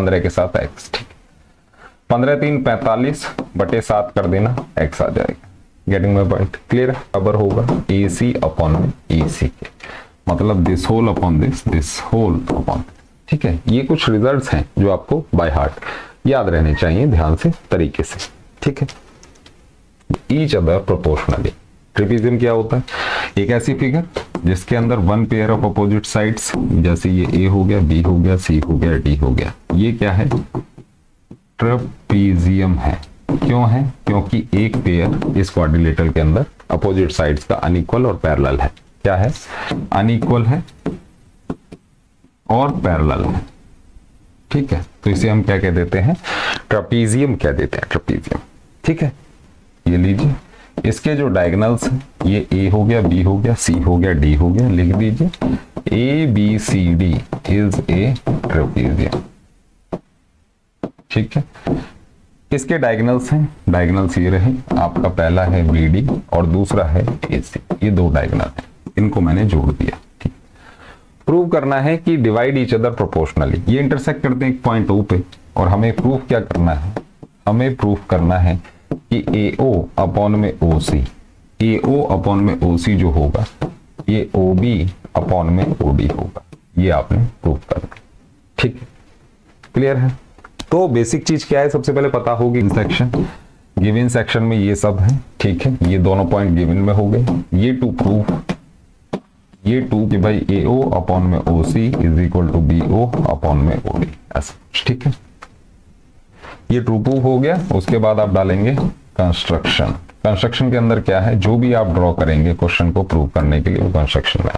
15 के साथ x, ठीक, 15 3 45 बटे 7 कर देना, x आ जाएगा। Getting my point, clear? बराबर होगा AC अपॉन में EC के, मतलब this whole upon this whole upon, ठीक है। ये कुछ रिजल्ट्स हैं जो आपको बाय हार्ट याद रहने चाहिए ध्यान से तरीके से, ठीक है। ईच अदर प्रोपोर्शनली, ट्रेपेजियम क्या होता है? एक ऐसी फिगर जिसके अंदर one pair of opposite sides, जैसे ये A हो गया, B हो गया, C हो गया, D हो गया, ये क्या है? ट्रेपेजियम है। क्यों है? क्योंकि एक पेयर इस क्वाड्रिलेटरल के अंदर अपोजिट साइड्स का अनइक्वल और पैरेलल है। क्या है? अनइक्वल है और पैरेलल है, ठीक है। तो इसे हम क्या कह देते हैं? ट्रेपेजियम कह देते हैं, ट्रेपेजियम, ठीक है। ये लीजिए, इसके जो डायगोनल्स हैं, ये A हो गया, B हो गया, C हो गया, D हो गया, लिख दीजिए ABCD इज ए ट्रेपेजियम, ठीक है। इसके डायगोनल्स हैं, डायगोनल्स ये रहे, आपका पहला है BD और दूसरा है AC, ये दो डायगोनल हैं, इनको मैंने जोड़ दिया, ठीक। प्रूव करना है कि डिवाइड ईच अदर प्रोपोर्शनली, ये इंटरसेक्ट करते हैं एक पॉइंट O पे, और हमें प्रूफ क्या करना है? हमें प्रूफ करना है कि AO अपॉन में OC, AO अपॉन में OC जो होगा ये OB अपॉन में OD होगा, ये आपने प्रूफ करना, ठीक है। क्लियर है? तो बेसिक चीज क्या है, सबसे पहले पता होगी सेक्शन, गिवन सेक्शन में ये सब है, ठीक है। ये दोनों पॉइंट गिवन में हो गए। ये टू प्रूफ, ये टू कि भाई AO अपॉन में OC is equal to BO upon में OD, ऐसा, ठीक है। ये ट्रू प्रूफ हो गया। उसके बाद आप डालेंगे कंस्ट्रक्शन। कंस्ट्रक्शन के अंदर क्या है? जो भी आप ड्रॉ करेंगे क्वेश्चन को प्रूव करने के लिए, वो कंस्ट्रक्शन में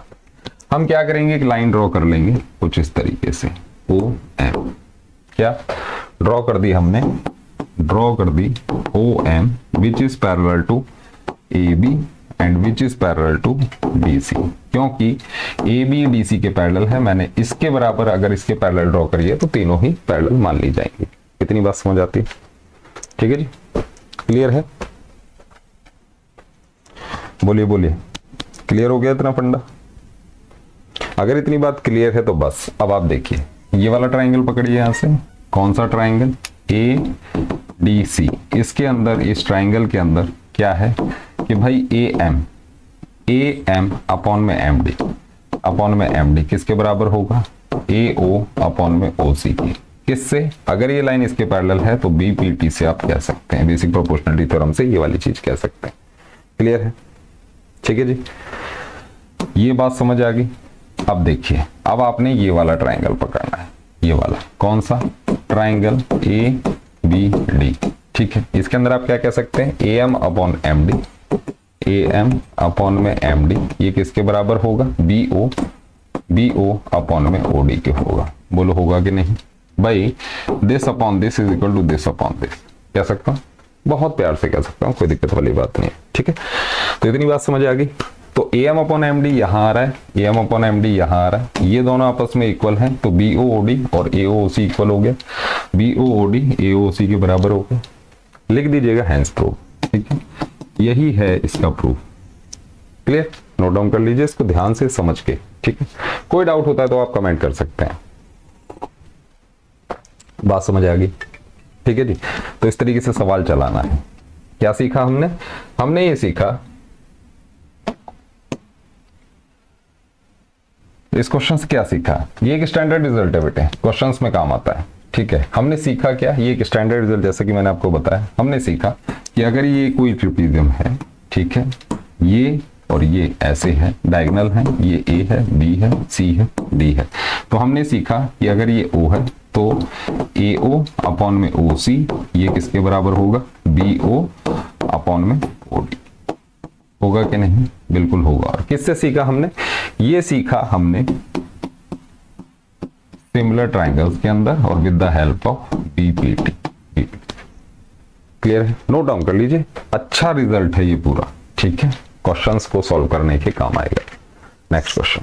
हम क्या करेंगे? एक लाइन ड्रॉ कर लेंगे कुछ इस तरीके से, OM, क्या ड्रॉ कर दी हमने? ड्रॉ कर दी OM which is parallel to AB and which is parallel to DC, क्योंकि AB DC के पैरेलल है। मैंने इसके बराबर अगर इसके पैरेलल ड्रॉ करिए तो तीनों ही पैरेलल मान ली जाएंगी। इतनी बात समझ आती है? ठीक है जी, क्लियर है? बोलिए बोलिए, क्लियर हो गया इतना फंडा? अगर इतनी बात क्लियर है तो बस अब आप देखिए, ये वाला ट्राइंगल पकड़िए यहां से। कौन सा ट्राइंगल? ADC। इसके अंदर, इस ट्राइंगल के अंदर क्या है कि भाई AM अपॉन में MD, अपॉन में MD किसके बराबर होगा? AO अपॉन में OC की। किससे? अगर ये लाइन इसके पैरेलल है तो BPT से आप कह सकते हैं, बेसिक प्रोपोर्शनलिटी थ्योरम से ये वाली चीज कह सकते हैं। क्लियर है? ठीक है जी, ये बात समझ आ गई। अब देखिए, अब आपने ये वाला ट्राइंगल पकड़ना है, ये वाला कौन सा? ट्राइंगल ABD, ठीक है। इसके अंदर आप क्या कह सकते हैं? AM upon MD, AM upon में MD, ये किसके बराबर होगा? BO अपॉन में OD के होगा। बोलो होगा कि नहीं भाई? This upon this is equal to this upon this कह सकता हूं, बहुत प्यार से कह सकता हूं, कोई दिक्कत वाली बात नहीं है, ठीक है। तो इतनी बात समझ आ गई। तो AM अपॉन MD यहां आ रहा है, AM अपॉन MD यहां आ रहा है, ये दोनों आपस में इक्वल हैं, तो BOOD और AOC इक्वल हो गया, BOOD AOC के बराबर हो गया। लिख दीजिएगा हैंस प्रूफ, ठीक है। यही है इसका प्रूफ। क्लियर? नोट डाउन कर लीजिए इसको ध्यान से समझ के, ठीक है। कोई डाउट होता है तो आप कमेंट कर सकते हैं। बात समझ आ गई? ठीक है जी। तो इस तरीके से सवाल चलाना है। क्या सीखा हमने? हमने ये सीखा, इस क्वेश्चन से क्या सीखा? ये एक स्टैंडर्ड रिजल्ट है बेटे, क्वेश्चंस में काम आता है, ठीक है। हमने सीखा क्या? ये एक स्टैंडर्ड रिजल्ट, जैसा कि मैंने आपको बताया, हमने सीखा कि अगर ये कोई ट्रेपेजियम है, ठीक है, ये और ये ऐसे है, डायगोनल है, ये A है, B है, C है, D है, तो हमने सीखा कि अगर ये O है तो AO अपॉन में OC ये किसके बराबर होगा? BO अपॉन में OD होगा कि नहीं? बिल्कुल होगा। और किससे सीखा हमने? ये सीखा हमने सिमिलर ट्राइंगल्स के अंदर और with the help of BPT। Clear है? नोट डाउन कर लीजिए। अच्छा रिजल्ट है ये पूरा, ठीक है, क्वेश्चंस को सॉल्व करने के काम आएगा। नेक्स्ट क्वेश्चन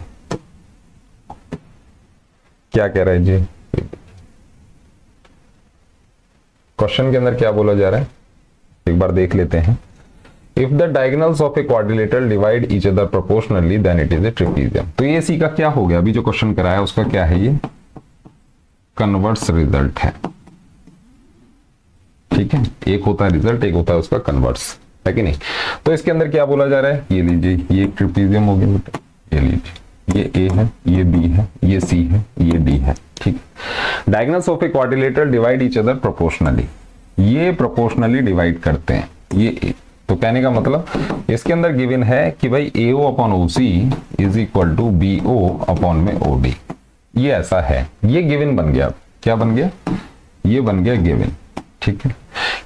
क्या कह रहा है जी? क्वेश्चन के अंदर क्या बोला जा रहा है एक बार देख लेते हैं। If the diagonals of a quadrilateral divide each other proportionally then it is a trapezium. तो ये सी का क्या हो गया? अभी जो क्वेश्चन कराया उसका क्या है? ये कन्वर्स रिजल्ट है। ठीक है, एक होता है रिजल्ट, एक होता है उसका कन्वर्स, है कि नहीं। तो इसके अंदर क्या बोला जा रहा है, ये लीजिए, ये ट्रिपीजियम हो गया बेटा, ये लीजिए, ये ए है, ये बी है, ये सी है, ये डी है। ठीक, diagonals of a quadrilateral divide each other proportionally, ये प्रोपोर्शनली डिवाइड करते हैं, ये तो कहने का मतलब इसके अंदर गिवन है कि भाई AO upon OC is equal to BO upon में OD, ये ऐसा है, ये गिवन बन गया। क्या बन गया, ये बन गया गिवन। ठीक है,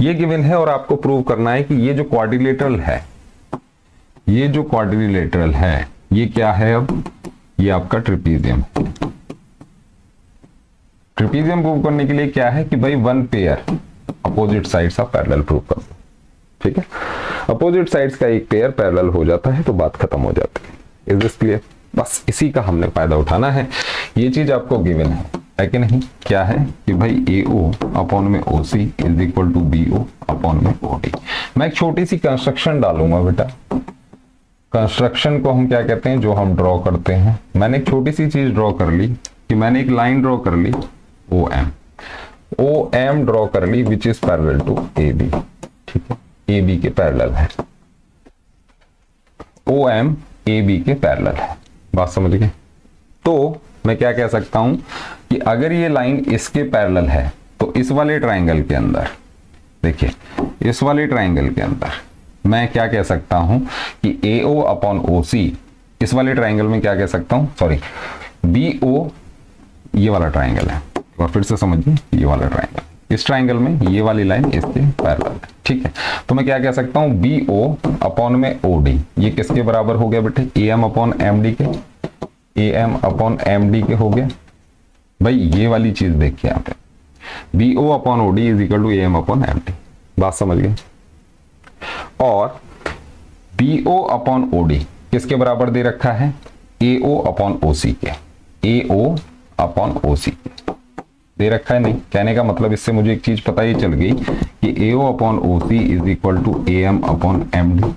ये गिवन है और आपको प्रूव करना है कि ये जो क्वाड्रिलेटरल है, ये जो क्वाड्रिलेटरल है ये क्या है, अब ये आपका ट्रिपीजियम। ट्रिपीजियम प्रूव करने के लिए क्या है कि भाई one pair opposite sides of parallel prove कर दो। ठीक है, अपोजिट साइड्स का एक पेयर पैरेलल हो जाता है तो बात खत्म हो जाती है। Is this clear? बस इसी का हमने फायदा उठाना है, ये चीज आपको गिवन है कि नहीं। क्या है कि भाई AO अपॉन में OC is equal to BO upon में OD। मैं एक छोटी सी कंस्ट्रक्शन डालूंगा बेटा, कंस्ट्रक्शन को हम क्या कहते हैं, जो हम ड्रॉ करते हैं। मैंने एक छोटी सी चीज ड्रॉ कर ली कि मैंने एक लाइन ड्रॉ कर ली OM ड्रॉ कर ली which is parallel to AB। ठीक है, AB के पैरेलल है, OM AB के पैरेलल है, बात समझ गए। तो मैं क्या कह सकता हूं कि अगर ये लाइन इसके पैरेलल है तो इस वाले ट्राइंगल के अंदर, देखिए इस वाले ट्राइंगल के अंदर मैं क्या कह सकता हूं कि AO अपॉन OC, इस वाले ट्राइंगल में क्या कह सकता हूं, सॉरी BO, ये वाला ट्राइंगल है, और फिर से समझिए ये वाला ट्राइंगल, इस ट्राइंगल में ये वाली लाइन इसके पैरेलल है। ठीक है, तो मैं क्या कह सकता हूं BO अपॉन में OD, ये किसके बराबर हो गया बेटे, AM अपॉन MD के, AM अपॉन MD के हो गया। भाई ये वाली चीज देखिए यहाँ पे, BO upon OD is equal to AM upon MD, बात समझ गए। और BO अपॉन OD किसके बराबर दे रखा है, AO अपॉन OC के, AO अपॉन OC के दे रखा है। नहीं, कहने का मतलब इससे मुझे एक चीज पता ही चल गई कि AO upon OC is equal to AM upon MD।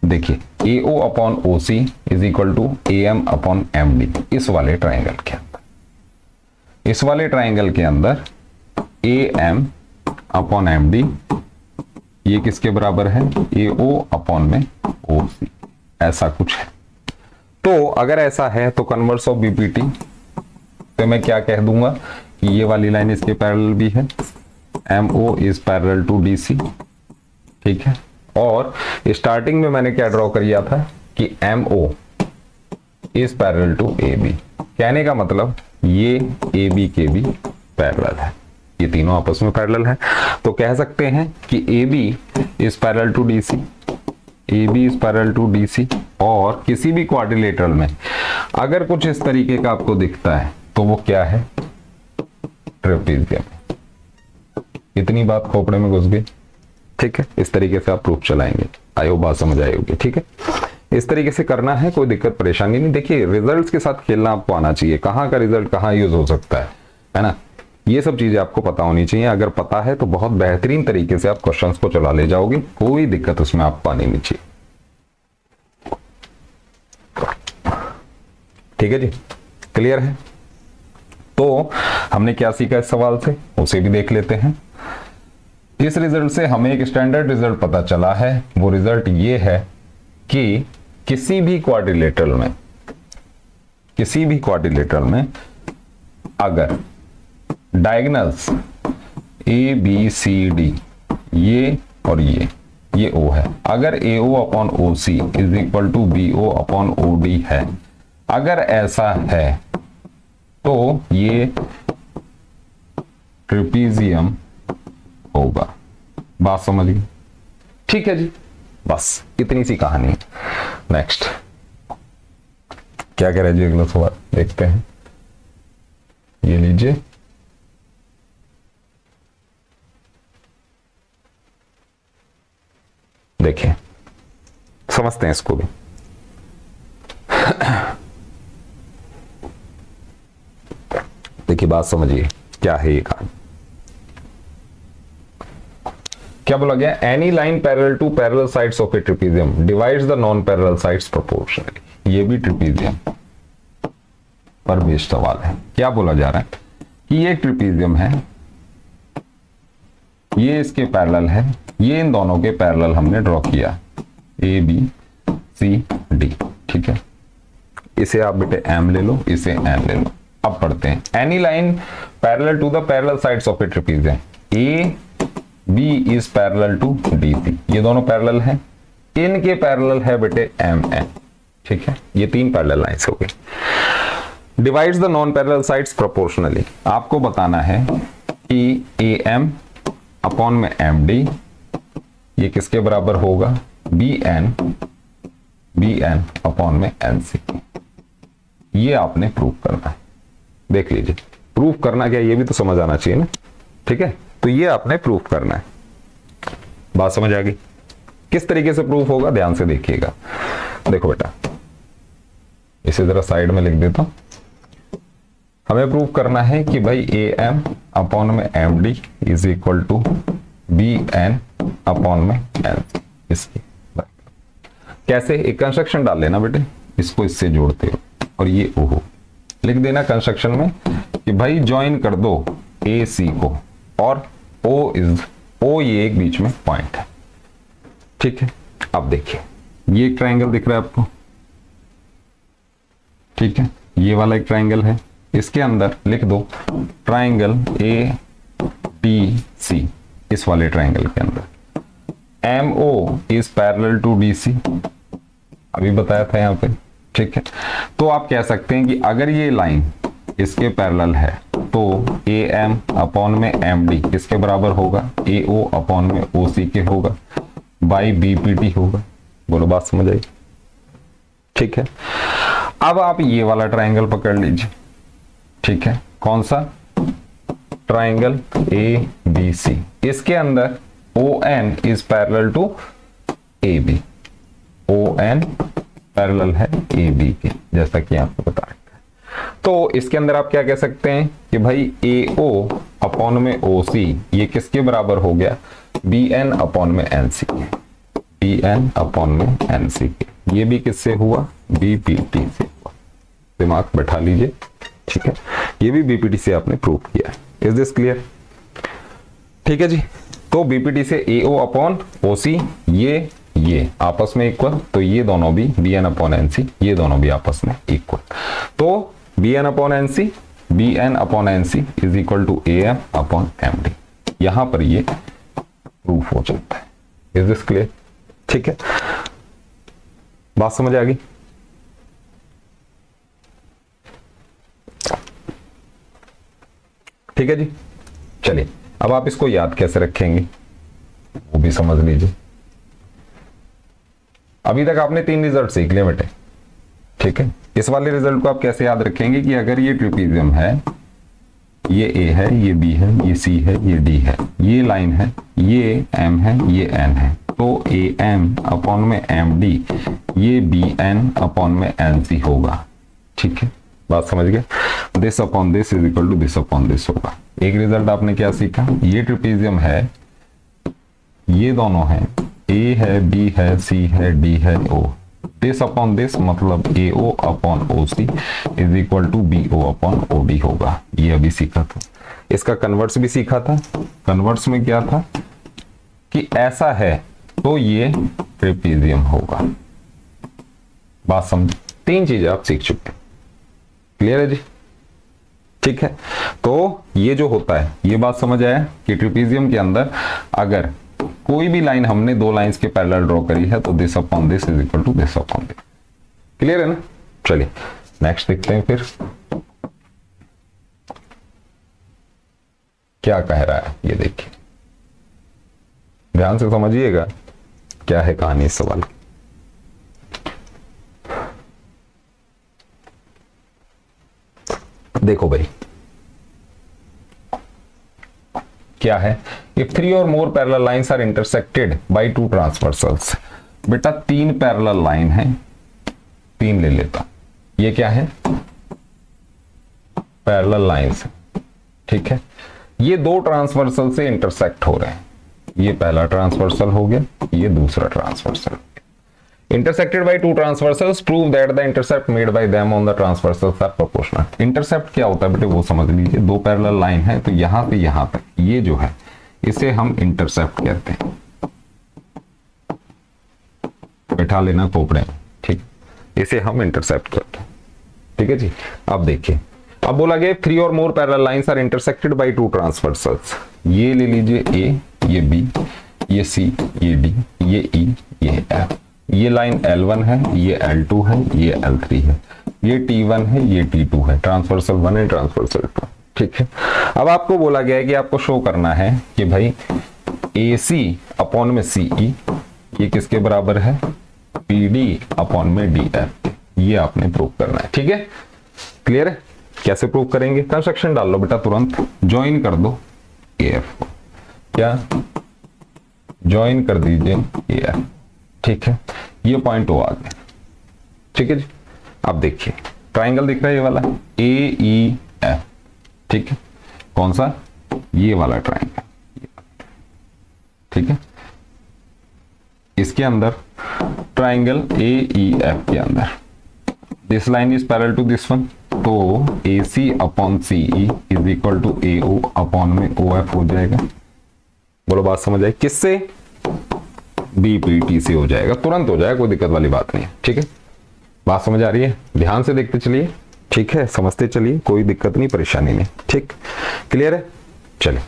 देखिए AO upon OC is equal to AM upon MD, इस वाले ट्राइंगल के अंदर, इस वाले ट्राइंगल के अंदर AM अपॉन MD ये किसके बराबर है, AO अपॉन में OC, ऐसा कुछ है। तो अगर ऐसा है तो कन्वर्स ऑफ BPT, तो मैं क्या कह दूंगा कि ये वाली लाइन इसके पैरेलल भी है, MO is parallel to DC। ठीक है, और स्टार्टिंग में मैंने क्या ड्रॉ किया था कि MO is parallel to AB, कहने का मतलब ये AB के भी पैरेलल है, ये तीनों आपस में पैरेलल है। तो कह सकते हैं कि AB is parallel to DC, AB is parallel to DC। और किसी भी क्वाड्रिलेटरल में अगर कुछ इस तरीके का आपको दिखता है तो वो क्या है, ट्रेपेजियम। इतनी बात खोपड़े में घुस गई। ठीक है, इस तरीके से आप प्रूफ चलाएंगे, आयो बात समझ आई होगी। ठीक है, इस तरीके से करना है, कोई दिक्कत परेशानी नहीं। देखिए रिजल्ट्स के साथ खेलना आपको आना चाहिए, कहाँ का रिजल्ट कहाँ यूज हो सकता है ना, ये सब चीजें आपको पता होनी चाहिए। अगर पता है तो बहुत बेहतरीन तरीके से आप क्वेश्चंस को चला ले जाओगे, कोई दिक्कत उसमें आपको आनी नहीं चाहिए। ठीक है जी, क्लियर है। तो हमने क्या सीखा इस सवाल से, उसे भी देख लेते हैं। इस रिजल्ट से हमें एक स्टैंडर्ड रिजल्ट पता चला है, वो रिजल्ट ये है कि किसी भी क्वाड्रिलेटरल में अगर डायगोनल्स ABCD ये और ये O है, अगर AO upon OC is equal to BO upon OD है, अगर ऐसा है तो ये ट्रेपेजियम होगा, बात समझ गई। ठीक है जी, बस इतनी सी कहानी है। नेक्स्ट क्या कह रहे जी, अगला सवाल देखते हैं। ये लीजिए, देखिए समझते हैं इसको भी। देखिए बात समझिए क्या है ये कहानी। क्या बोला गया, any line parallel to parallel sides of a trapezium divides the non parallel sides proportionally. ये भी ट्रेपेजियम पर बेस्ड सवाल है। क्या बोला जा रहा है कि ये ट्रिपीजियम है, ये इसके पैरेलल है, ये इन दोनों के पैरेलल हमने ड्रॉ किया, ए बी सी डी, ठीक है। इसे आप बेटे एम ले लो, इसे एन ले लो। अब पढ़ते हैं, any line parallel to the parallel sides of a trapezium, A B is parallel to D C, ये दोनों पैरेलल हैं, इनके पैरेलल है बेटे एम एन, ठीक है। ये तीन पैरेलल लाइंस हो गई। Divides the non parallel sides proportionally, आपको बताना है कि ए एम अपॉन में एम डी ये किसके बराबर होगा, बी एन अपॉन में एन सी। ये आपने प्रूफ करना है। देख लीजिए, प्रूफ करना क्या, ये भी तो समझ आना चाहिए ना, ठीक है। तो ये आपने प्रूफ करना है। बात समझ आ गई? किस तरीके से प्रूफ होगा, ध्यान से देखिएगा। देखो बेटा, इसे जरा साइड में लिख देता हूं। हमें प्रूफ करना है कि भाई ए एम अपॉन में M D is equal to B N upon में एन। इसकी कैसे, एक कंस्ट्रक्शन डाल लेना बेटे, इसको इससे जोड़ते हो और ये ओ हो, लिख देना कंस्ट्रक्शन में कि भाई ज्वाइन कर दो ए सी को, और ओ ये एक बीच में पॉइंट है, ठीक है। अब देखिए, ये एक ट्रायंगल दिख रहा है आपको, ठीक है। ये वाला एक ट्रायंगल है, इसके अंदर लिख दो ट्रायंगल ए डी सी, इस वाले ट्रायंगल के अंदर M O is parallel to D C, अभी बताया था यहां पे, ठीक है। तो आप कह सकते हैं कि अगर ये लाइन इसके पैरेलल है तो ए एम अपॉन में एम डी किसके बराबर होगा, ए ओ अपॉन में ओ सी के होगा, बाई बी पी टी होगा। बोलो, बात समझ आई? ठीक है। अब आप ये वाला ट्रायंगल पकड़ लीजिए, ठीक है। कौन सा? ट्रायंगल ए बी सी, इसके अंदर O N is parallel to A B, O N parallel है ए बी के, जैसा कि आपको बता रखा है। तो इसके अंदर आप क्या कह सकते हैं कि भाई ए ओ अपॉन में ओ सी ये किसके बराबर हो गया, बी एन अपॉन में एन सी के, बी एन अपॉन में एन सी के। ये भी किससे हुआ, बी पी टी से हुआ। दिमाग बैठा लीजिए, ठीक है। ये भी बीपीटी से आपने प्रूव किया है। Is this clear? ठीक है जी। तो बीपीटी से ए ओ अपॉन ओ सी ये आपस में इक्वल, तो ये दोनों भी B N upon N C, ये दोनों भी आपस में इक्वल। तो B N upon N C, B N upon N C is equal to A M upon M D. यहां पर ये प्रूफ हो जाता है। Is this clear? ठीक है, बात समझ आ गई? ठीक है जी। चलिए, अब आप इसको याद कैसे रखेंगे वो भी समझ लीजिए। अभी तक आपने 3 रिजल्ट सीख लिए बेटे, ठीक है। इस वाले रिजल्ट को आप कैसे याद रखेंगे कि अगर ये ट्रिपीजियम है, ये ए है, ये बी है, ये सी है, ये डी है, ये लाइन है, ये एम है, ये एन है, तो ए एम अपॉन में एम डी ये बी एन अपॉन में एन सी होगा, ठीक है। बात समझ गए? This upon this is equal to this upon this होगा। एक रिजल्ट आपने क्या सीखा, ये ट्रिपीजियम है, ये दोनों है, ए है, बी है, सी है, डी है, ओ। दिस अपॉन दिस मतलब A O upon O C is equal to B O upon O D होगा। ये अभी सीखा था। इसका कन्वर्ट्स भी सीखा था। कन्वर्ट्स में क्या था कि ऐसा है तो ये ट्रिपीजियम होगा। बात समझ? 3 चीजें आप सीख चुके। क्लियर है जी? ठीक है। तो ये जो होता है, ये बात समझ आया कि ट्रिपीजियम के अंदर अगर कोई भी लाइन हमने 2 लाइंस के पैरेलल ड्रॉ करी है तो this upon this is equal to this upon this. Clear है ना? चलिए नेक्स्ट देखते हैं फिर क्या कह रहा है। ये देखिए, ध्यान से समझिएगा क्या है कहानी इस सवाल की। देखो भाई क्या है, if 3 or more parallel lines are intersected by 2 transversals. बेटा 3 पैरेलल लाइन है, 3 ले लेता। ये क्या है, पैरेलल लाइंस, ठीक है। ये 2 ट्रांसवर्सल से इंटरसेक्ट हो रहे हैं। ये पहला ट्रांसवर्सल हो गया, ये दूसरा transversal. Intersected by two transversals prove that the intercept made by them on the transversals are proportional. Intercept क्या होता है बेटे वो समझ लीजिए, दो पैरेलल लाइन है तो यहां से यहां तक ये जो है इसे हम इंटरसेप्ट कहते हैं। बैठा लेना खोपड़े में, ठीक, इसे हम इंटरसेप्ट करते हैं। ठीक है जी। अब देखिए, अब बोला गया 3 or more parallel lines are intersected by two transversals. ये ले लीजिए ए, ये बी, ये सी, ये डी, ये ई, ये एफ। ये लाइन L1 है, ये L2 है, ये L3 है, ये T1 है, ये T2 है, ट्रांसवर्सल 1 है, ट्रांसवर्सल 2। ठीक है। अब आपको बोला गया है कि आपको शो करना है कि भाई AC अपॉन में CE ये किसके बराबर है, PD अपॉन में DF। ये आपने प्रूव करना है। ठीक है, क्लियर है? कैसे प्रूव करेंगे? कंस्ट्रक्शन डाल लो बेटा, तुरंत ज्वाइन कर दो AF को। क्या ज्वाइन कर दीजिए AF। ठीक है, ये पॉइंट ओ आ गया। ठीक है जी। अब देखिए ट्राइंगल दिख रहा है ये वाला AEF। ठीक है, कौन सा? ये वाला ट्राइंगल। ठीक है, इसके अंदर ट्राइंगल AEF के अंदर this line is parallel to this one, तो AC upon CE is equal to AO upon में OF हो जाएगा। बोलो बात समझ आई? किससे? BPT से हो जाएगा, तुरंत हो जाएगा, कोई दिक्कत वाली बात नहीं है। ठीक है, बात समझ आ रही है? ध्यान से देखते चलिए। ठीक है, समझते चलिए, कोई दिक्कत नहीं, परेशानी नहीं। ठीक, क्लियर है? चलिए,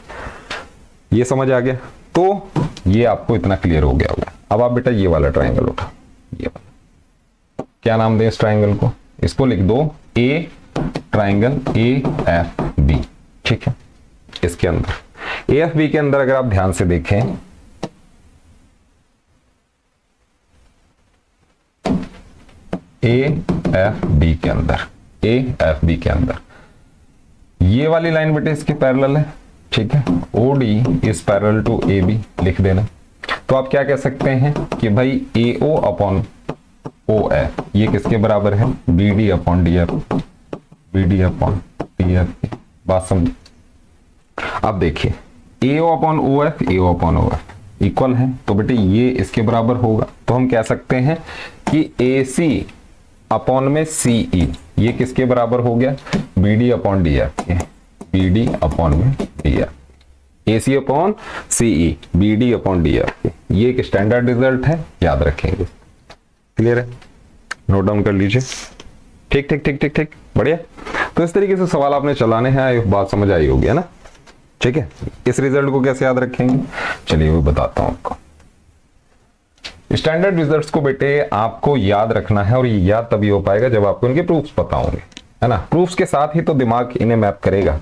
ये समझ आ गया तो ये आपको इतना क्लियर हो गया होगा। अब आप बेटा ये वाला ट्राइंगल उठा, ये वाला, क्या नाम दें इस ट्राइंगल को? इसको लिख दो A ट्राइंगल AFB। ठीक है, इसके अंदर AFB के अंदर अगर आप ध्यान से देखें, AFB के अंदर, AFB के अंदर ये वाली लाइन बेटे इसके पैरेलल है। ठीक है, OD is parallel to AB लिख देना। तो आप क्या कह सकते हैं कि भाई AO अपॉन OF ये किसके बराबर है? BD upon DF, BD upon DF। बात समझ? अब देखिए AO upon OF, AO upon OF equal है, तो बेटे ये इसके बराबर होगा। तो हम कह सकते हैं कि AC अपॉन में CE ये किसके बराबर हो गया? BD अपॉन DF के, BD अपॉन में DF। AC upon CE BD upon DF के, ये एक स्टैंडर्ड रिजल्ट है, याद रखेंगे। क्लियर है? नोट डाउन कर लीजिए। ठीक ठीक ठीक ठीक ठीक, बढ़िया। तो इस तरीके से सवाल आपने चलाने हैं, बात समझ आई होगी, है ना? ठीक है, इस रिजल्ट को कैसे याद रखेंगे? चलिए वो बताता हूं आपको। स्टैंडर्ड रिजल्ट्स को बेटे आपको याद रखना है, और ये याद तभी हो पाएगा जब आपको इनके प्रूफ्स पता होंगे, है ना? प्रूफ्स के साथ ही तो दिमाग इन्हें मैप करेगा।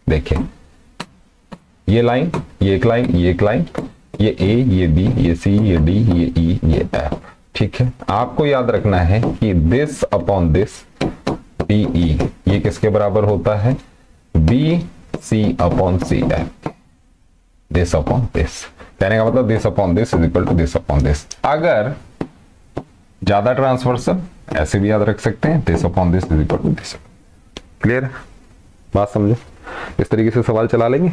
देखिए ये लाइन, ये एक लाइन, ये एक लाइन, ये A, ये B, ये C, ये D, ये E, ये F। ठीक है, आपको याद रखना है कि दिस अपॉन दिस DE ये किसके बराबर होता है? BC upon CF। This upon this, कहने का मतलब this upon this is equal to this upon this. अगर ज्यादा ट्रांसवर्सल ऐसे भी याद रख सकते हैं, this upon this is equal to this. Clear है? बात समझो? इस तरीके से सवाल चला लेंगे।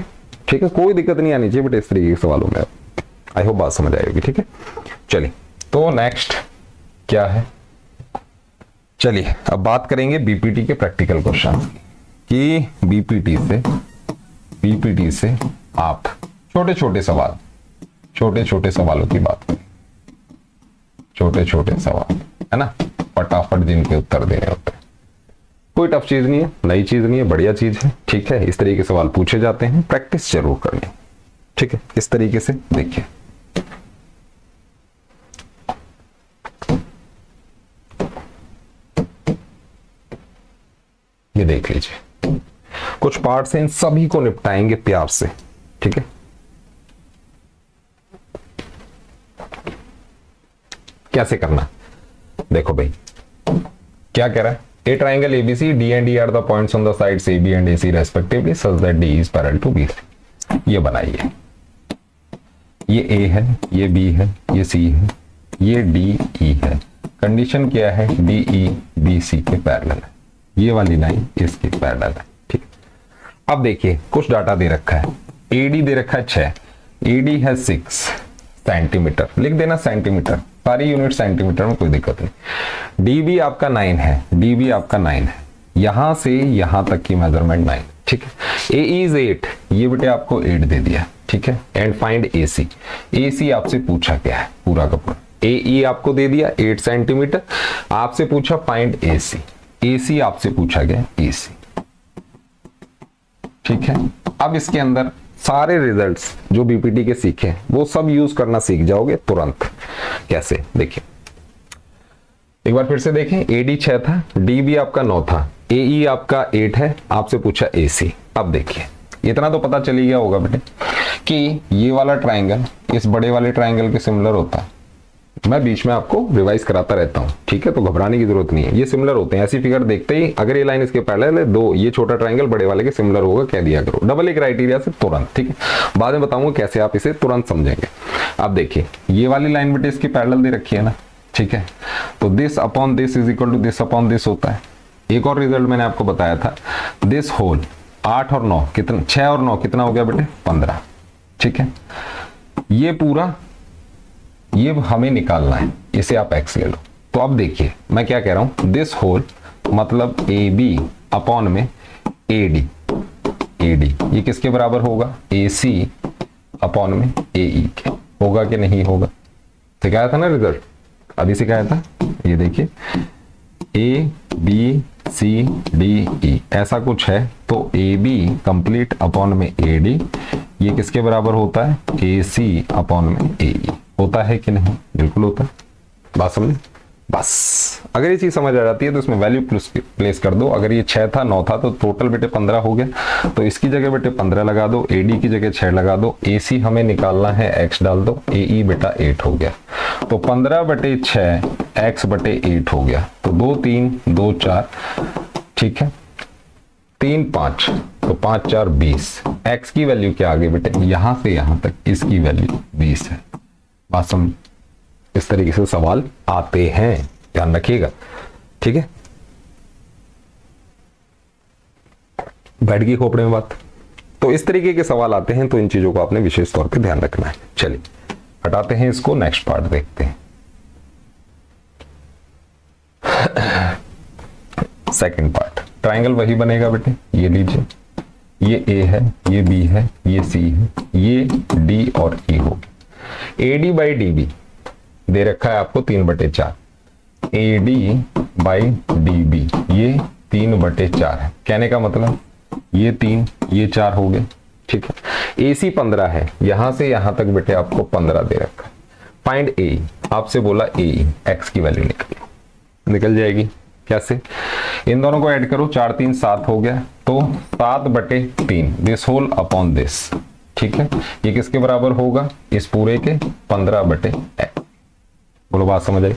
ठीक है, कोई दिक्कत नहीं आनी चाहिए बट इस तरीके के सवालों में आई होप बात समझ आएगी। ठीक है, चलिए तो नेक्स्ट क्या है? चलिए अब बात करेंगे बीपीटी के प्रैक्टिकल क्वेश्चन कि बीपीटी से आप छोटे छोटे सवालों की बात करें। छोटे छोटे सवाल, है ना, फटाफट जिनके उत्तर देने होते हैं। कोई टफ चीज नहीं है, नई चीज नहीं है, बढ़िया चीज है। ठीक है, इस तरीके के सवाल पूछे जाते हैं, प्रैक्टिस जरूर करनी। ठीक है, इस तरीके से देखिए, ये देख लीजिए, कुछ पार्ट्स हैं, इन सभी को निपटाएंगे प्यार से। ठीक है, कैसे करना? देखो भाई क्या कह रहा है? A triangle ABC, D and E are the points on the sides AB and AC respectively, such that D is parallel to BC. ये बनाइए। ये A है, ये B है, ये C है, ये D E है। कंडीशन क्या है? DE BC के पैरेलल है, ये वाली लाइन इसके पैरेलल है। ठीक, अब देखिए कुछ डाटा दे रखा है। AD दे रखा है 6, AD है 6 सेंटीमीटर, लिख देना सेंटीमीटर। सारी यूनिट सेंटीमीटर में, कोई दिक्कत नहीं। डी भी आपका 9 है, डी भी आपका 9 है, यहां से यहां तक की मेजरमेंट 9, ठीक है। ए इज 8, ये बेटे आपको 8 दे दिया, ठीक है। एंड फाइंड ए सी, ए सी आपसे पूछा क्या है पूरा का पूरा, ए ई आपको दे दिया 8 सेंटीमीटर, आपसे पूछा फाइंड ए सी, ए सी आपसे पूछा गया ए सी, ठीक है। अब इसके अंदर सारे रिजल्ट्स जो बीपीटी के सीखे वो सब यूज करना सीख जाओगे तुरंत। कैसे, देखिए एक बार फिर से देखें, एडी 6 था, डी भी आपका 9 था, ए ई आपका 8 है, आपसे पूछा ए सी। अब देखिए इतना तो पता चली गया होगा बेटे कि ये वाला ट्राइंगल इस बड़े वाले ट्राइंगल के सिमिलर होता है। मैं बीच में आपको रिवाइज कराता रहता हूँ, ठीक है, तो घबराने की जरूरत नहीं है, ये सिमिलर होते हैं। ऐसी फिगर देखते ही अगर ये लाइन इसके पैरेलल है, दो ये छोटा ट्राइंगल बड़े वाले के सिमिलर होगा कह दिया करो, डबल ए क्राइटेरिया से तुरंत, ठीक है। बाद में बताऊंगा कैसे आप इसे तुरंत समझेंगे। अब देखिए ये वाली लाइन बेटे इसकी पैरेलल दे रखी है ना, ठीक है, तो this upon this is equal to this upon this होता है। एक और रिजल्ट मैंने आपको बताया था, दिस होल 8 और 9 कितना, 6 और 9 कितना हो गया बेटे 15, ठीक है। ये पूरा ये हमें निकालना है, इसे आप x ले लो। तो अब देखिए मैं क्या कह रहा हूं, दिस होल मतलब ए बी अपॉन में ए डी, ए डी ये किसके बराबर होगा, ए सी अपॉन में ए ई के, होगा कि नहीं होगा, सिखाया था ना रिजल्ट, अभी सिखाया था। ये देखिए A B C D E ऐसा कुछ है, तो ए बी कंप्लीट अपॉन में ए डी ये किसके बराबर होता है, ए सी अपॉन में ए ई, होता है कि नहीं, बिल्कुल होता है। बात समझ, बस अगर ये चीज समझ आ जाती है तो इसमें वैल्यू प्लेस कर दो। अगर ये 6 था 9 था तो टोटल बेटे 15 हो गया, तो इसकी जगह बेटे 15 लगा दो, एडी की जगह 6 लगा दो, एसी हमें निकालना है x डाल दो, एई बेटा 8 हो गया, तो 15/6 x/8 हो गया, तो 2 3 2 4, ठीक है, 3 5, तो 5 4 20, x की वैल्यू क्या आ गई बेटे, यहां से यहां तक इसकी वैल्यू 20 है। बात समझ, इस तरीके से सवाल आते हैं, ध्यान रखिएगा, ठीक है। बैठ गई खोपड़े में बात, तो इस तरीके के सवाल आते हैं, तो इन चीजों को आपने विशेष तौर पे ध्यान रखना है। चलिए हटाते हैं इसको, नेक्स्ट पार्ट देखते हैं। सेकंड पार्ट, ट्राइंगल वही बनेगा बेटे, ये लीजिए, ये ए है, ये बी है, ये सी है, ये डी और ई हो। AD बाई DB दे रखा है आपको 3/4, AD बाई DB ये 3/4 है, कहने का मतलब ये 3 ये 4 हो गए, ठीक है। AC 15 है, यहां से यहां तक बेटे आपको 15 दे रखा है। फाइंड AE, आपसे बोला AE, x की वैल्यू निकल जाएगी, कैसे, इन दोनों को ऐड करो, 4 3 7 हो गया, तो 7/3 दिस होल अपॉन दिस, ठीक है। ये किसके बराबर होगा, इस पूरे के 15/x। बोलो बात समझ आई,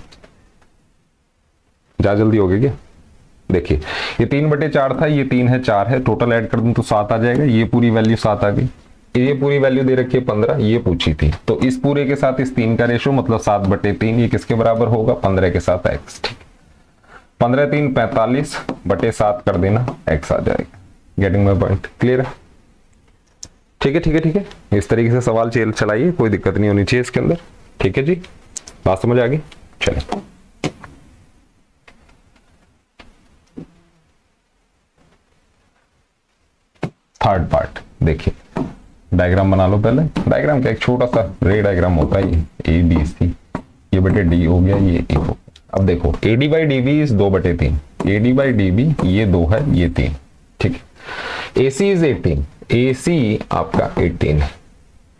जा जल्दी हो गया क्या। देखिए ये 3/4 था, ये 3 है 4 है, टोटल ऐड कर दूं तो 7 आ जाएगा, ये पूरी वैल्यू 7 आ गई, ये पूरी वैल्यू दे रखी है 15, ये पूछी थी, तो इस पूरे के साथ इस 3 का रेशो मतलब 7/3, ये किसके बराबर होगा 15 के साथ x, ठीक, 15 3 45/7 कर देना, x आ जाएगा। गेटिंग माय पॉइंट, क्लियर है, ठीक है, ठीक है, ठीक है। इस तरीके से सवाल चलाइए, कोई दिक्कत नहीं होनी चाहिए इसके अंदर, ठीक है जी, बात समझ आ गई। चलिए थर्ड पार्ट देखिए, डायग्राम बना लो पहले। डायग्राम का एक छोटा सा रे डायग्राम होता है, ए बी सी, ये बेटे डी हो गया, ये ए हो गया। अब देखो AD by DB is 2/3, AD by DB ये 2 है, ये 3, ठीक है। AC इज 18, AC आपका 18 है।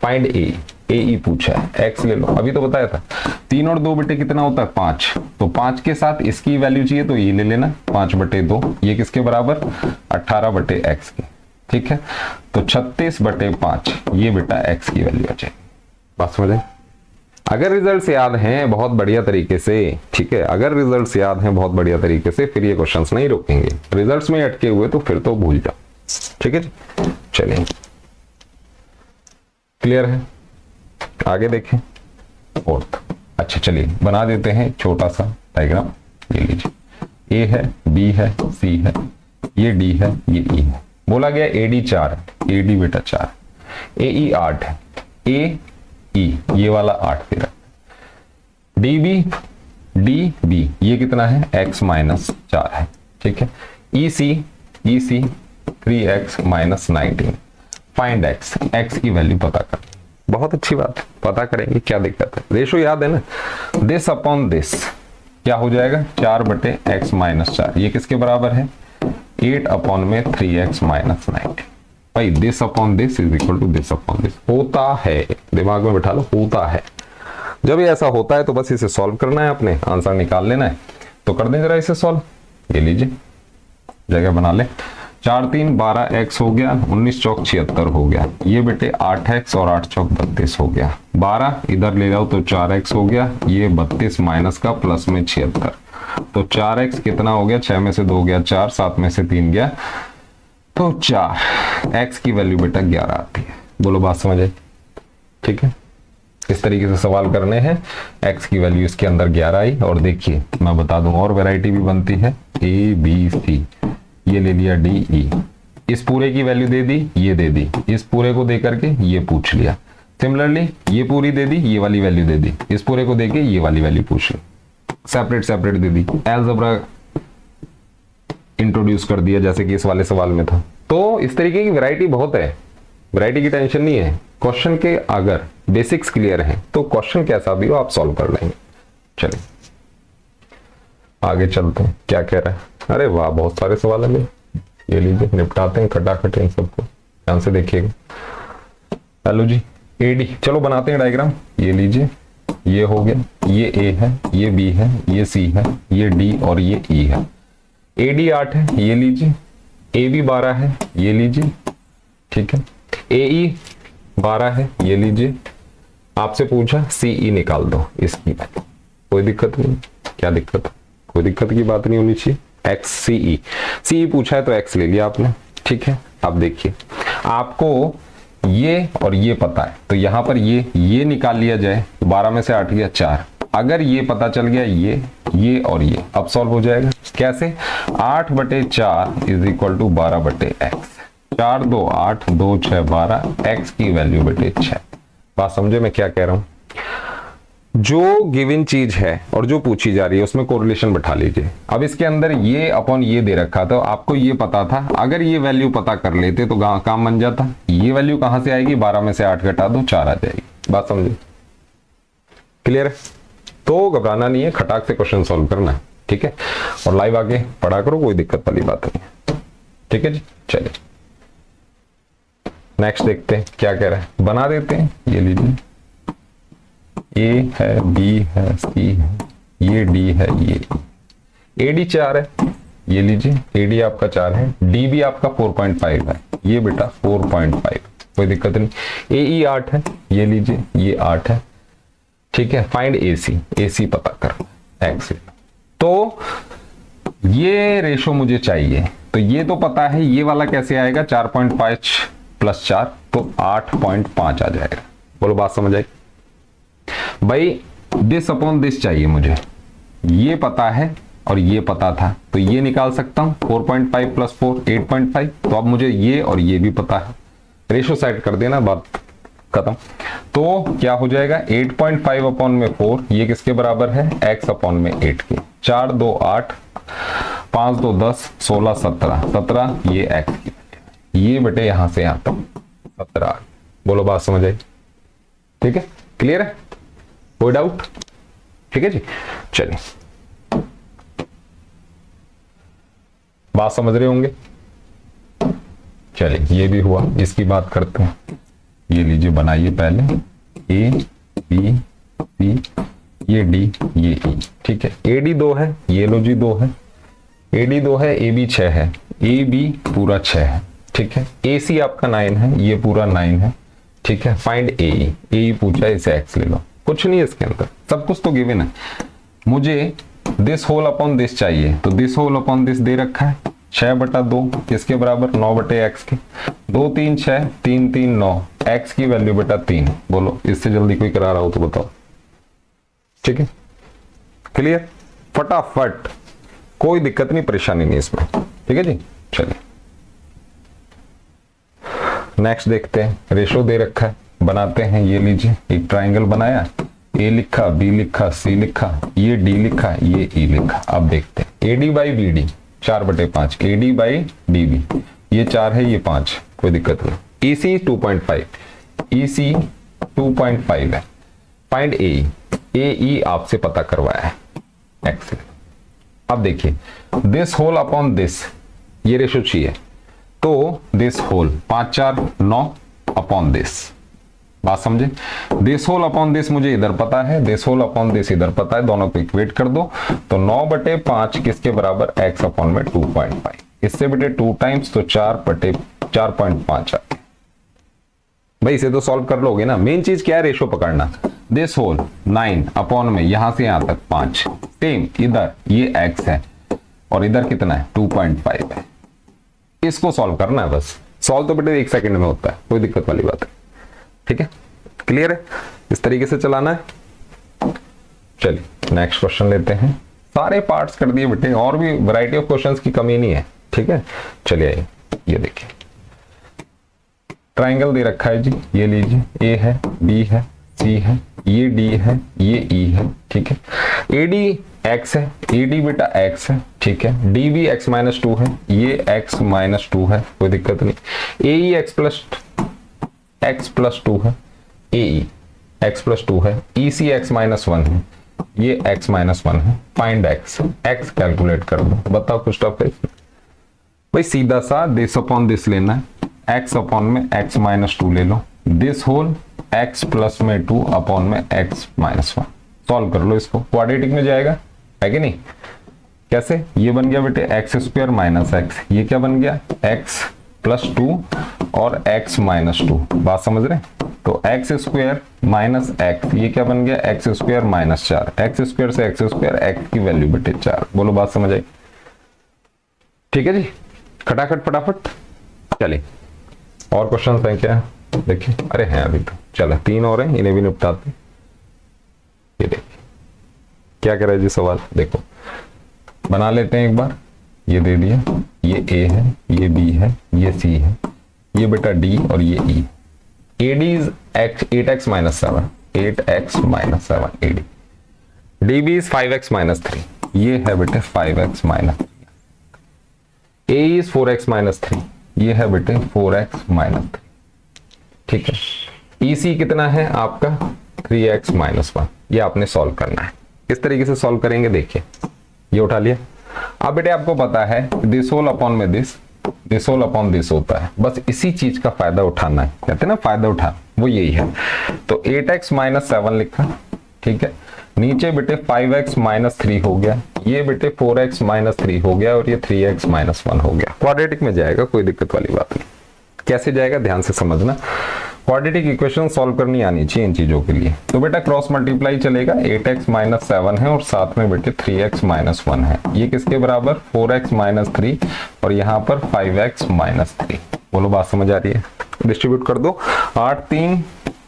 फाइंड AE पूछा है, x ले लो, अभी तो बताया था 3 और 2 बेटे कितना होता है 5, तो 5 के साथ इसकी वैल्यू चाहिए तो ये ले लेना 5/2, ये किसके बराबर 18/x के, ठीक है, तो 36/5 ये बेटा x की वैल्यू आ जाएगी। बात समझ आई। अगर रिजल्ट्स याद हैं बहुत बढ़िया तरीके से, ठीक है, अगर रिजल्ट्स याद हैं बहुत बढ़िया तरीके से, फिर ये क्वेश्चंस नहीं रुकेंगे, रिजल्ट्स में अटके हुए तो फिर तो भूल जाओ, ठीक है जी। चलिए क्लियर है, आगे देखें। फोर्थ, अच्छा चलिए बना देते हैं छोटा सा डायग्राम, ये लीजिए, ए है, बी है, सी है, ये डी है, ये ई है। बोला गया AD 4 है, AD बेटा 4, AE 8 है, AE ये वाला 8 दे रहा है, डी बी ये कितना है x माइनस 4 है, ठीक है। ई सी 3x माइनस 19। फाइंड x की वैल्यू पता कर। बहुत अच्छी बात है, पता करेंगे, क्या दिक्कत है। रेशो याद है ना, दिस अपॉन दिस क्या हो जाएगा 4 बटे x माइनस 4। ये किसके बराबर है 8 अपॉन में 3x माइनस 19। भाई this upon this is equal to this upon this होता है, दिमाग में बिठा लो, होता है। जब ये ऐसा होता है तो बस इसे सॉल्व करना है, अपने आंसर निकाल लेना है। तो कर दें जरा इसे सॉल्व। ये लीजिए जगह बना ले। 4 3 12x हो गया, 19 चौक 76 हो गया। ये बेटे 8x और 8 चौक 32 हो गया। 12 इधर ले जाओ तो 4x हो गया। ये 32 माइनस का प्लस में 76, तो 4x कितना हो गया, 6 में से 2 गया 4, 7 में से 3 गया तो 4। x की वैल्यू बेटा 11 आती है। बोलो बात समझ आई, ठीक है। इस तरीके से सवाल करने हैं। x की वैल्यू इसके अंदर 11 आई। और देखिए मैं बता दूं और वैरायटी भी बनती है, a b c, ये ले लिया d e, इस पूरे की वैल्यू दे दी, ये दे दी, इस पूरे को दे करके ये पूछ लिया। सिमिलरली ये पूरी दे दी, ये वाली वैल्यू दे दी, इस पूरे को देके ये वाली वैल्यू पूछ ली, सेपरेट सेपरेट दे दी, अलजेब्रा इंट्रोड्यूस कर दिया जैसे कि इस वाले सवाल में था। तो इस तरीके की वैरायटी बहुत है, वैरायटी की टेंशन नहीं है। क्वेश्चन के अगर बेसिक्स क्लियर हैं तो क्वेश्चन कैसा भी हो आप सॉल्व कर लेंगे। चलिए आगे चलते हैं, क्या कह रहा है। अरे वाह बहुत सारे सवाल है, ये लीजिए निपटाते हैं खटाखट इन सबको, ध्यान से देखिएगा। हेलो जी एडी, चलो बनाते हैं डायग्राम। ये लीजिए ये हो गया, ये ए है, ये बी है, ये सी है, ये डी और ये ई है। एडी 8 है, ये लीजिए। ए बी 12 है, ये लीजिए, ठीक है। ए ई 12 है, ये लीजिए। आपसे पूछा सी ई निकाल दो इसकी, कोई दिक्कत नहीं। क्या दिक्कत है, कोई दिक्कत की बात नहीं होनी चाहिए। एक्स सी ई पूछा है तो एक्स ले लिया आपने, ठीक है। अब देखिए आपको ये और ये पता है तो यहां पर ये निकाल लिया जाए, 12 में से 8 गया 4। अगर ये पता चल गया ये और ये, अब सॉल्व हो जाएगा। कैसे, 8 बटे 4 इज इक्वल टू 12 बटे एक्स। 4 2 8 2 6 12, एक्स की वैल्यू बटे 6। बात समझे मैं क्या कह रहा हूं। जो गिवन चीज है और जो पूछी जा रही है उसमें कोरिलेशन बैठा लीजिए। अब इसके अंदर ये अपॉन ये दे रखा था, आपको ये पता था, अगर ये वैल्यू पता कर लेते तो काम बन जाता। ये वैल्यू कहां से आएगी, 12 में से 8 घटा दो 4 आ जाएगी। बात समझे, क्लियर है। तो घबराना नहीं है, खटाक से क्वेश्चन सॉल्व करना है, ठीक है। और लाइव आगे पढ़ा करो, कोई दिक्कत वाली बात नहीं है, ठीक है जी। चलिए नेक्स्ट देखते हैं क्या कह रहा है, बना देते हैं। ये लीजिए ए है, बी है, सी है, ये डी है, ये एडी 4 है, ये लीजिए एडी आपका 4 है, डी भी आपका 4.5 है, ये बेटा 4.5, कोई दिक्कत नहीं। ए ई 8 है, ये लीजिए ये 8 है, ठीक है। फाइंड एसी पता कर एक्स। तो ये रेशो मुझे चाहिए, तो ये तो पता है, ये वाला कैसे आएगा, 4.5 प्लस 4 तो 8.5 आ जाएगा। बोलो बात समझ आई भाई। दिस अपॉन दिस चाहिए मुझे, ये पता है और ये पता था तो ये निकाल सकता हूं, 4.5 प्लस 4 8.5। तो अब मुझे ये और ये भी पता है, रेशो सेट कर देना, बात खत्म। तो क्या हो जाएगा 8.5 अपॉन में 4, ये किसके बराबर है, x अपॉन में 8 के। 4 2 8 5 2 10 16 17 ये x की, ये बेटे यहां से यहां तक 17। बोलो बात समझ आई, ठीक है, क्लियर है, कोई डाउट, ठीक है जी। चलिए बात समझ रहे होंगे। चलिए ये भी हुआ, इसकी बात करते हैं। ये लीजिए बनाइए पहले, ए बी सी, ये डी ये ई, ठीक है। ए डी 2 है, ये लो जी 2 है, ए डी 2 है, ए बी 6 है, ए बी पूरा 6 है, ठीक है। ए सी आपका 9 है, ये पूरा 9 है, ठीक है। फाइंड ए ई पूछा है, इसे एक्स ले लो, कुछ नहीं है इसके अंदर, सब कुछ तो गिवन है। मुझे दिस होल अपॉन दिस चाहिए, तो दिस होल अपॉन दिस दे रखा है 6 बटा 2 किसके बराबर, 9 बटे एक्स के। 2 3 6 3 3 9, एक्स की वैल्यू बेटा 3। बोलो इससे जल्दी कोई करा रहा हो तो बताओ, ठीक है, क्लियर, फटाफट, कोई दिक्कत नहीं, परेशानी नहीं इसमें, ठीक है जी। चलिए नेक्स्ट देखते हैं, रेशो दे रखा है, बनाते हैं। ये लीजिए एक ट्राइंगल बनाया, ए लिखा, बी लिखा, सी लिखा, ये डी लिखा, ये ई लिखा। अब देखते हैं A D by B D 4/5, A D by D B ये 4 है, ये 5, कोई दिक्कत नहीं। ईसी 2.5, ईसी 2.5 है। फाइंड ए ई आपसे पता करवाया है, एक्सेलेंट। अब देखिए दिस होल अपॉन दिस, ये रेशो चाहिए, तो दिस होल 5 4 9 अपॉन दिस, बात समझे। दिस होल अपॉन दिस मुझे इधर पता है, दिस होल अपॉन दिस इधर पता है, दोनों को इक्वेट कर दो तो 9/5 किसके बराबर, x अपॉन में 2.5, इससे बेटे 2 टाइम्स तो 4/4.5 आ गया। भाई इसे तो सॉल्व कर लोगे ना। मेन चीज क्या है, रेशो पकड़ना। दिस होल 9 अपॉन में यहां से यहां तक 5, सेम इधर ये x है और इधर कितना है 2.5 है। इसको सॉल्व करना है बस। सॉल्व तो बेटे 1 सेकंड में होता है, कोई दिक्कत वाली बात है। ठीक है, क्लियर है, इस तरीके से चलाना है। चलिए नेक्स्ट क्वेश्चन लेते हैं। सारे पार्ट्स कर दिए बेटे, और भी वैरायटी ऑफ क्वेश्चंस की कमी नहीं है। ठीक है, चलिए ये देखिए ट्राइंगल दे रखा है जी, ये लीजिए, ए है, बी है, सी है, ये डी है, ये ई है। ठीक है, एडी एक्स है, एडी बेटा एक्स है। ठीक है, डी बी एक्स माइनस 2 है, ये एक्स माइनस 2 है, कोई दिक्कत नहीं। ए ई एक्स प्लस 2 है, ए ई एक्स प्लस 2 है, ई सी एक्स माइनस 1 है, ये एक्स माइनस 1 है। फाइंड एक्स, एक्स कैलकुलेट कर दो, बताओ कुछ टफ है भाई। सीधा सा दिस अपॉन दिस लेना है, एक्स अपॉन में एक्स माइनस 2 ले लो, दिस होल एक्स प्लस में 2 अपॉन में एक्स माइनस 1। सॉल्व कर लो इसको, क्वाड्रेटिक में जाएगा, है कि नहीं। कैसे, ये बन गया बेटे एक्स स्क्वायर माइनस एक्स, ये क्या बन गया एक्स प्लस 2 और एक्स माइनस 2, बात समझ रहे हैं। तो एक्स स्क्वायर माइनस एक्स, ये क्या बन गया x square minus 4, x square से एक्स स्क्वायर, एक्स की वैल्यू बेटे 4। बोलो बात समझ आई। ठीक है जी, खटाखट फटाफट। चलिए और क्वेश्चन है क्या, देखिए, अरे हैं अभी तो, चलो 3 और हैं, इन्हें भी निपटाते। ये देखिए क्या कह रहा है जी सवाल, देखो बना लेते हैं एक बार। ये दे दिया, ये ए है, ये बी है, ये सी है, ये बेटा डी और ये ई। AD is 8x minus 7, 8x minus 7 AD. DB is 5x minus 3, ये है बेटे 5x minus 3. AE is 4x minus 3, ये है बेटे 4x minus 3. ठीक है, EC कितना है आपका 3x minus 1, ये आपने सॉल्व करना है। किस तरीके से सॉल्व करेंगे देखिए, ये उठा लिया। अब बेटे आपको पता है दिस होल अपॉन में दिस होल अपॉन दिस होता है, बस इसी चीज का फायदा उठाना है, कहते हैं ना फायदा उठा, वो यही है। तो 8x माइनस 7 लिखा, ठीक है, नीचे बेटे 5x माइनस 3 हो गया, ये बेटे 4x माइनस 3 हो गया और ये 3x माइनस 1 हो गया। क्वाड्रेटिक में जाएगा, कोई दिक्कत वाली बात नहीं। कैसे जाएगा ध्यान से समझना, क्वाड्रेटिक इक्वेशन सॉल्व करनी आनी चाहिए इन चीजों के लिए। तो बेटा क्रॉस मल्टीप्लाई चलेगा, 8x माइनस 7 है और साथ में बेटे 3x माइनस 1 है, ये किसके बराबर 4x माइनस 3 और यहाँ पर 5x माइनस 3। बोलो बात समझ आ रही है, डिस्ट्रीब्यूट कर दो। 8 3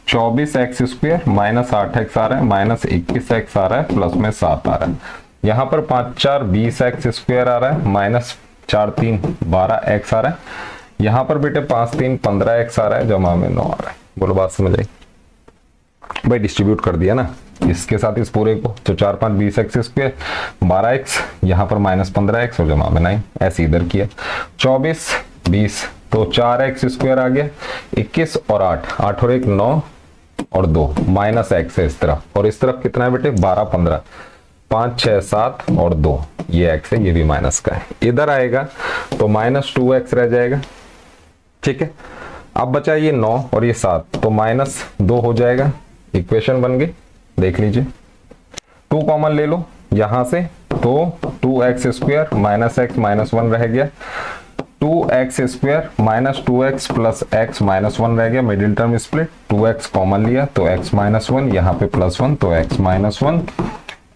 24x स्क्वायर माइनस 8x आ रहा है, माइनस 21x आ रहा है, प्लस में 7 आ रहा है। यहाँ पर 5 4 20x स्क्वायर आ रहा है, माइनस 4 3 12x आ रहा है। यहाँ पर बेटे 5 3 15x आ रहा है, जमा में 9 आ रहा है। बोलो बात समझ आई भाई, डिस्ट्रीब्यूट कर दिया ना इसके साथ इस पूरे को, तो 4 5 20x स्क्वायर 12x, यहाँ पर माइनस 15x और जमा में 9, ऐसे इधर किया। 24 20 तो 4x स्क्वायर आ गया, 21 और 8 8 और 1 9 और 2 माइनस x है इस तरफ, और इस तरफ कितना है बेटे 12 15 5 6 7 और 2, ये x है, ये भी माइनस का है। इधर आएगा तो माइनस 2x रह जाएगा, ठीक है। अब बचा ये 9 और ये 7, तो माइनस 2 हो जाएगा, इक्वेशन बन गई, देख लीजिए। 2 कॉमन ले लो यहां से, तो 2x square minus x minus 1 रह गया, 2x square minus 2x plus x minus 1 रह गया, middle term split, 2x common लिया तो x माइनस 1, यहाँ पे प्लस 1 तो x माइनस 1,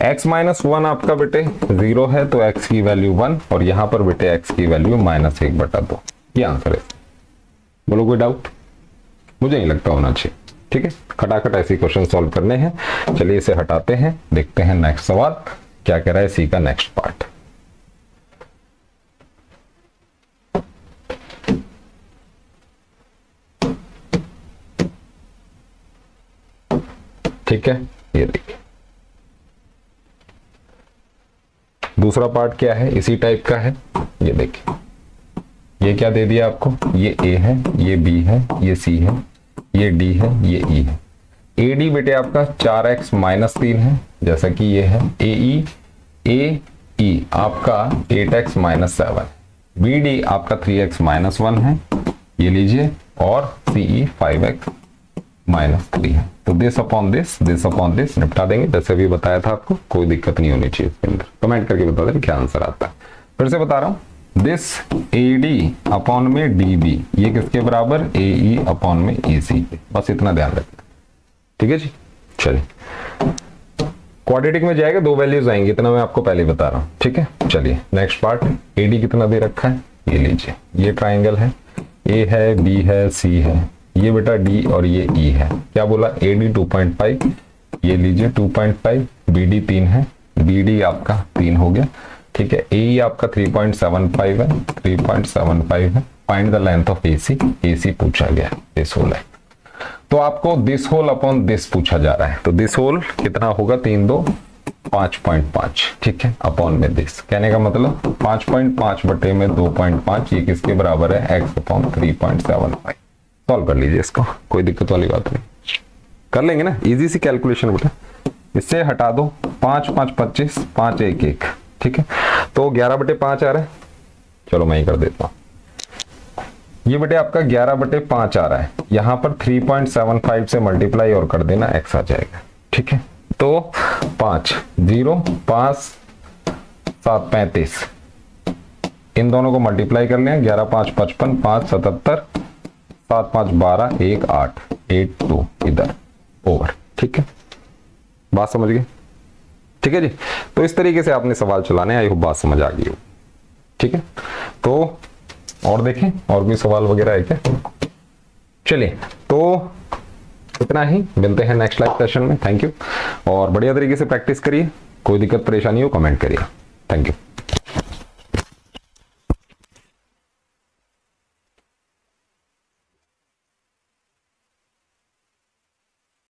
x माइनस 1 आपका बेटे 0 है तो x की वैल्यू 1 और यहाँ पर बेटे x की वैल्यू माइनस 1/2, ये आंसर है। बोलो कोई डाउट, मुझे नहीं लगता होना चाहिए, ठीक है। खटाखट ऐसे क्वेश्चन सॉल्व करने हैं। चलिए इसे हटाते हैं, देखते हैं नेक्स्ट सवाल क्या कह रहा है, सी का नेक्स्ट पार्ट। ठीक है, ये देखिए। दूसरा पार्ट क्या है, इसी टाइप का है, ये देखिए। ये क्या दे दिया आपको, ये ए है, ये बी है, ये सी है, ये डी है, ये ई है। ए डी बेटे आपका 4x - 3 है, जैसा कि ये है। ए ई आपका 8x - 7, बी डी आपका 3x - 1 है, ये लीजिए, और सी ई 5x -3 है। तो दिस अपॉन दिस निपटा देंगे, जैसे भी बताया था आपको, कोई दिक्कत नहीं होनी चाहिए इसके अंदर। कमेंट करके बता दें क्या आंसर आता है। फिर से बता रहा हूं, दिस ए डी अपॉन में डी बी, ये किसके बराबर, ए ई अपॉन में ए सी, बस इतना ध्यान रखना। ठीक है जी, चलिए क्वाड्रेटिक में जाएगा, 2 वैल्यूज आएंगी, इतना मैं आपको पहले बता रहा हूं। ठीक है, चलिए नेक्स्ट पार्ट, ए डी कितना दे रखा है, ये लीजिए। ये ट्राइंगल है, ए है, बी है, सी है, ये बेटा डी और ये ई है। क्या बोला, ए डी 2.5, ये लीजिए 2.5, बी डी 3 है, बी डी आपका 3 हो गया। ठीक है, ए ई आपका 3.75 है, 3.75 है। फाइंड द लेंथ ऑफ ए सी, ए सी पूछा गया, दिस होल है। तो आपको दिस होल अपॉन दिस पूछा जा रहा है, तो दिस होल कितना होगा, 3 2 5.5, ठीक है, अपॉन में दिस। कहने का मतलब 5.5 बटे में 2.5, ये किसके बराबर है, x अपॉन 3.75। सॉल्व कर लीजिए इसको, कोई दिक्कत वाली बात नहीं, कर लेंगे ना, इजी सी कैलकुलेशन बेटा। इससे हटा दो, 5 5 25, 5 1 1, ठीक है, तो 11 बटे 5 आ रहा है। चलो मैं ही कर देता हूं, ये बेटे आपका 11 बटे 5 आ रहा है। यहां पर 3.75 से मल्टीप्लाई और कर देना, x आ जाएगा। ठीक है, तो 5 0 5 7 35, इन दोनों को मल्टीप्लाई कर लें, 11 5 55, 5 77, 7 5 12, 1 8, 8 2 इधर ओवर। ठीक है, बात समझ गए। ठीक है जी, तो इस तरीके से आपने सवाल चलाने, आई होप बात समझ आ गई हो। ठीक है, तो और देखें, और भी सवाल वगैरह है क्या। चलिए, तो इतना ही, मिलते हैं नेक्स्ट लाइव सेशन में। थैंक यू, और बढ़िया तरीके से प्रैक्टिस करिए, कोई दिक्कत परेशानी हो कमेंट करिए। Thank you.